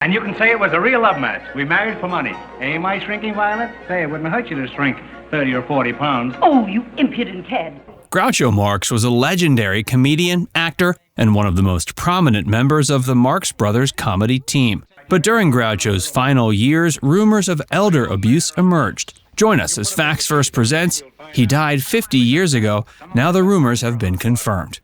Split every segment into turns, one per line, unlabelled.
And you can say it was a real love match. We married for money. Am I shrinking, Violet? Say, it wouldn't hurt you to shrink 30 or 40 pounds.
Oh, you impudent cad.
Groucho Marx was a legendary comedian, actor, and one of the most prominent members of the Marx Brothers comedy team. But during Groucho's final years, rumors of elder abuse emerged. Join us as Facts First presents, he died 50 years ago. Now the rumors have been confirmed.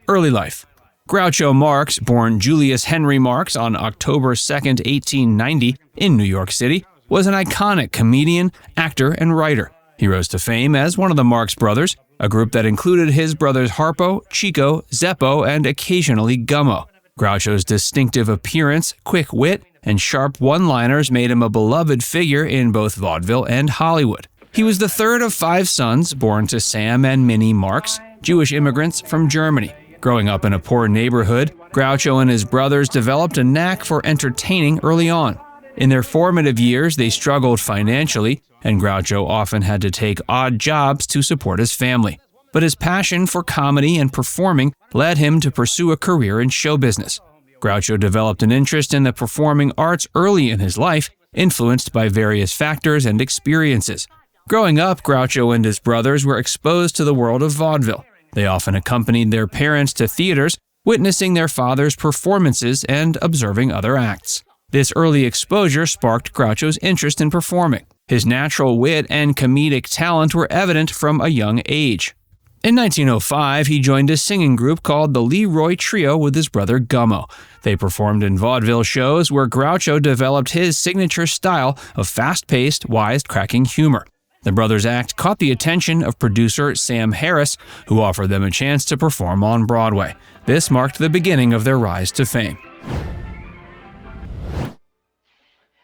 Early life. Groucho Marx, born Julius Henry Marx on October 2, 1890, in New York City, was an iconic comedian, actor, and writer. He rose to fame as one of the Marx Brothers, a group that included his brothers Harpo, Chico, Zeppo, and occasionally Gummo. Groucho's distinctive appearance, quick wit, and sharp one-liners made him a beloved figure in both vaudeville and Hollywood. He was the third of 5 sons born to Sam and Minnie Marx, Jewish immigrants from Germany. Growing up in a poor neighborhood, Groucho and his brothers developed a knack for entertaining early on. In their formative years, they struggled financially, and Groucho often had to take odd jobs to support his family. But his passion for comedy and performing led him to pursue a career in show business. Groucho developed an interest in the performing arts early in his life, influenced by various factors and experiences. Growing up, Groucho and his brothers were exposed to the world of vaudeville. They often accompanied their parents to theaters, witnessing their father's performances and observing other acts. This early exposure sparked Groucho's interest in performing. His natural wit and comedic talent were evident from a young age. In 1905, he joined a singing group called the Leroy Trio with his brother Gummo. They performed in vaudeville shows where Groucho developed his signature style of fast-paced, wisecracking humor. The brothers' act caught the attention of producer Sam Harris, who offered them a chance to perform on Broadway. This marked the beginning of their rise to fame.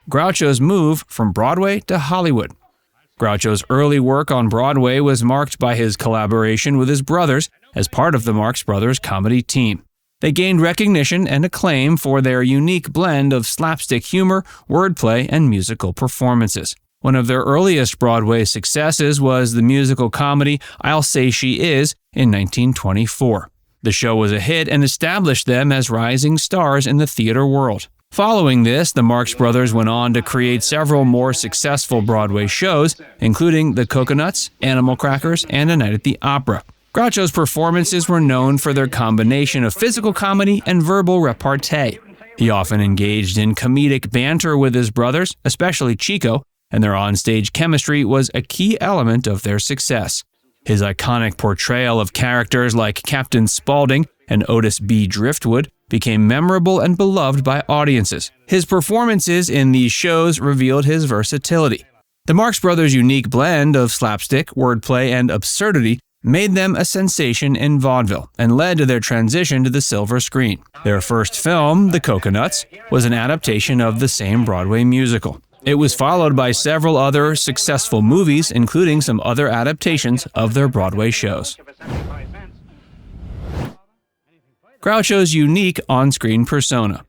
Groucho's move from Broadway to Hollywood. Groucho's early work on Broadway was marked by his collaboration with his brothers as part of the Marx Brothers comedy team. They gained recognition and acclaim for their unique blend of slapstick humor, wordplay, and musical performances. One of their earliest Broadway successes was the musical comedy I'll Say She Is in 1924. The show was a hit and established them as rising stars in the theater world. Following this, the Marx Brothers went on to create several more successful Broadway shows, including The Coconuts, Animal Crackers, and A Night at the Opera. Groucho's performances were known for their combination of physical comedy and verbal repartee. He often engaged in comedic banter with his brothers, especially Chico, and their onstage chemistry was a key element of their success. His iconic portrayal of characters like Captain Spaulding and Otis B. Driftwood became memorable and beloved by audiences. His performances in these shows revealed his versatility. The Marx Brothers' unique blend of slapstick, wordplay, and absurdity made them a sensation in vaudeville and led to their transition to the silver screen. Their first film, The Coconuts, was an adaptation of the same Broadway musical. It was followed by several other successful movies, including some other adaptations of their Broadway shows. Groucho's unique on-screen persona.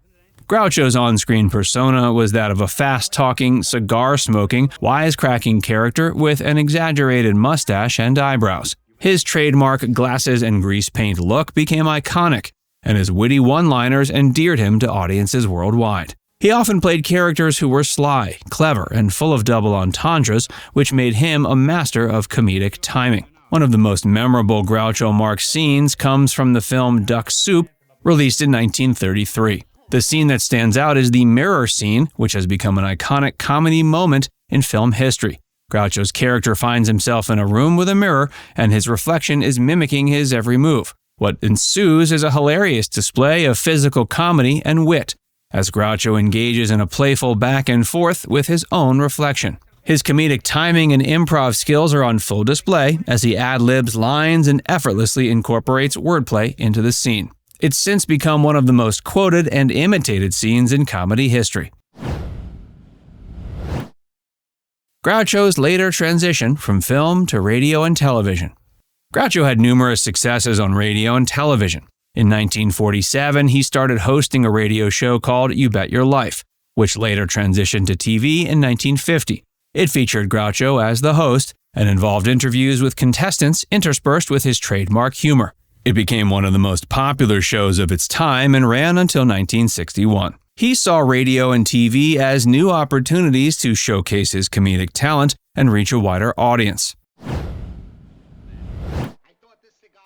Groucho's on-screen persona was that of a fast-talking, cigar-smoking, wisecracking character with an exaggerated mustache and eyebrows. His trademark glasses and grease paint look became iconic, and his witty one-liners endeared him to audiences worldwide. He often played characters who were sly, clever, and full of double entendres, which made him a master of comedic timing. One of the most memorable Groucho Marx scenes comes from the film Duck Soup, released in 1933. The scene that stands out is the mirror scene, which has become an iconic comedy moment in film history. Groucho's character finds himself in a room with a mirror, and his reflection is mimicking his every move. What ensues is a hilarious display of physical comedy and wit, as Groucho engages in a playful back and forth with his own reflection. His comedic timing and improv skills are on full display as he ad-libs lines and effortlessly incorporates wordplay into the scene. It's since become one of the most quoted and imitated scenes in comedy history. Groucho's later transition from film to radio and television. Groucho had numerous successes on radio and television. In 1947, he started hosting a radio show called You Bet Your Life, which later transitioned to TV in 1950. It featured Groucho as the host and involved interviews with contestants interspersed with his trademark humor. It became one of the most popular shows of its time and ran until 1961. He saw radio and TV as new opportunities to showcase his comedic talent and reach a wider audience.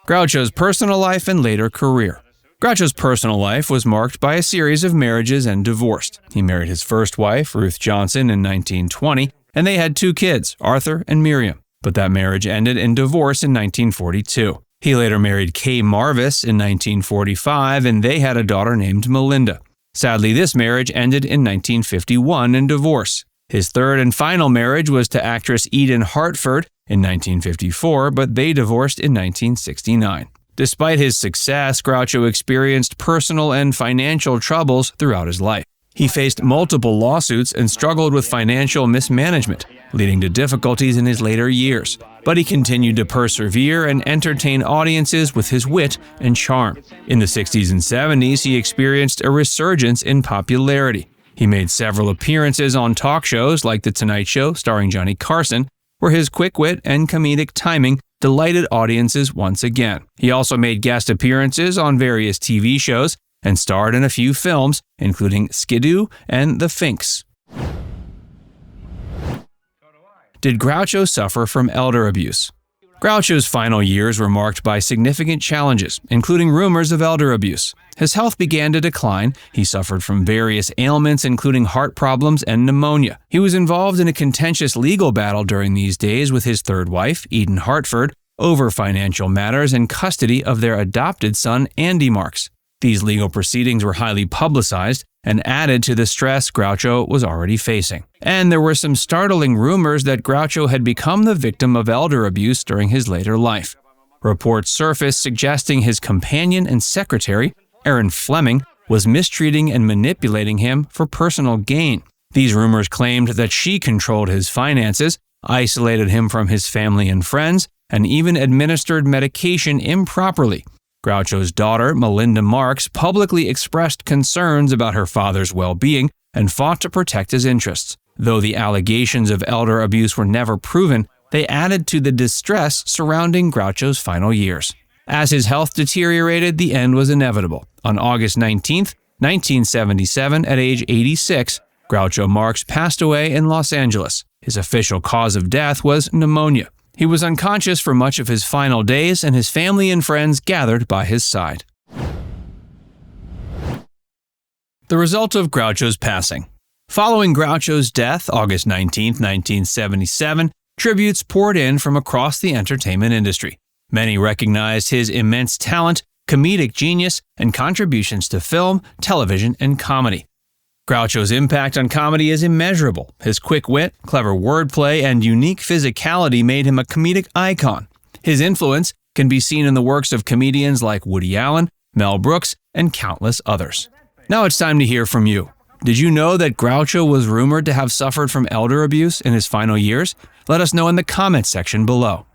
Groucho's personal life and later career. Groucho's personal life was marked by a series of marriages and divorced. He married his first wife, Ruth Johnson, in 1920, and they had 2 kids, Arthur and Miriam. But that marriage ended in divorce in 1942. He later married Kay Marvis in 1945, and they had a daughter named Melinda. Sadly, this marriage ended in 1951 in divorce. His third and final marriage was to actress Eden Hartford in 1954, but they divorced in 1969. Despite his success, Groucho experienced personal and financial troubles throughout his life. He faced multiple lawsuits and struggled with financial mismanagement, leading to difficulties in his later years. But he continued to persevere and entertain audiences with his wit and charm. In the 60s and 70s, he experienced a resurgence in popularity. He made several appearances on talk shows like The Tonight Show starring Johnny Carson, where his quick wit and comedic timing delighted audiences once again. He also made guest appearances on various TV shows and starred in a few films, including Skidoo and The Finks. Did Groucho suffer from elder abuse? Groucho's final years were marked by significant challenges, including rumors of elder abuse. His health began to decline. He suffered from various ailments, including heart problems and pneumonia. He was involved in a contentious legal battle during these days with his third wife, Eden Hartford, over financial matters and custody of their adopted son, Andy Marx. These legal proceedings were highly publicized and added to the stress Groucho was already facing. And there were some startling rumors that Groucho had become the victim of elder abuse during his later life. Reports surfaced suggesting his companion and secretary, Erin Fleming, was mistreating and manipulating him for personal gain. These rumors claimed that she controlled his finances, isolated him from his family and friends, and even administered medication improperly. Groucho's daughter, Melinda Marx, publicly expressed concerns about her father's well-being and fought to protect his interests. Though the allegations of elder abuse were never proven, they added to the distress surrounding Groucho's final years. As his health deteriorated, the end was inevitable. On August 19, 1977, at age 86, Groucho Marx passed away in Los Angeles. His official cause of death was pneumonia. He was unconscious for much of his final days, and his family and friends gathered by his side. The result of Groucho's passing. Following Groucho's death, August 19, 1977, tributes poured in from across the entertainment industry. Many recognized his immense talent, comedic genius, and contributions to film, television, and comedy. Groucho's impact on comedy is immeasurable. His quick wit, clever wordplay, and unique physicality made him a comedic icon. His influence can be seen in the works of comedians like Woody Allen, Mel Brooks, and countless others. Now it's time to hear from you. Did you know that Groucho was rumored to have suffered from elder abuse in his final years? Let us know in the comments section below.